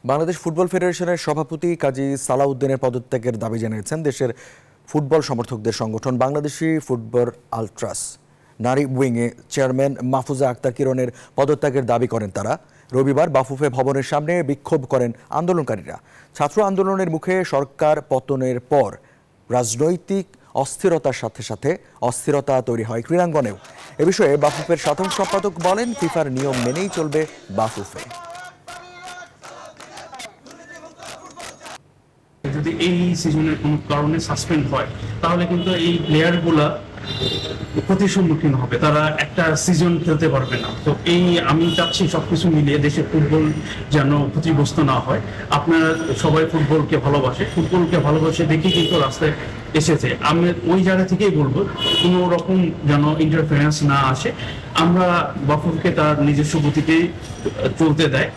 Bangladesh football ফেডারেশনের সভাপতি কাজী সালাউদ্দিনের পদত্যাগের দাবি জানিয়েছেন দেশের ফুটবল সমর্থকদের সংগঠন বাংলাদেশি ফুটবল আলট্রাস। নারী উইংয়ে চেয়ারম্যান মাহফুজা আক্তার কিরণের পদত্যাগের দাবি করেন তারা। রবিবার বাফুফে ভবনের সামনে বিক্ষোভ করেন আন্দোলনকারীরা। ছাত্র আন্দোলনের মুখে সরকার পতনের পর রাজনৈতিক অস্থিরতার সাথে সাথে অস্থিরতা তৈরি হয় ক্রীড়াঙ্গনেও। এ বিষয়ে বাফুফের সাধারণ সম্পাদক বলেন, ফিফার নিয়ম মেনেই চলবে বাফুফে। যদি এই সিজনের কোনো কারণে সাসপেন্ড হয় তাহলে কিন্তু এই প্লেয়ারগুলা ক্ষতির সম্মুখীন হবে, তারা একটা সিজন খেলতে পারবে না। তো আমি চাচ্ছি সবকিছু মিলিয়ে দেশের ফুটবল যেন ক্ষতিগ্রস্ত না হয়। আপনারা সবাই ফুটবলকে ভালোবাসে দেখে কিন্তু রাস্তায় এসেছে। আমি ওই জায়গা থেকেই বলবো কোনো রকম যেন ইন্টারফারেন্স না আসে, আমরা বাফুফকে তার নিজস্ব গতিতেই চলতে দেয়।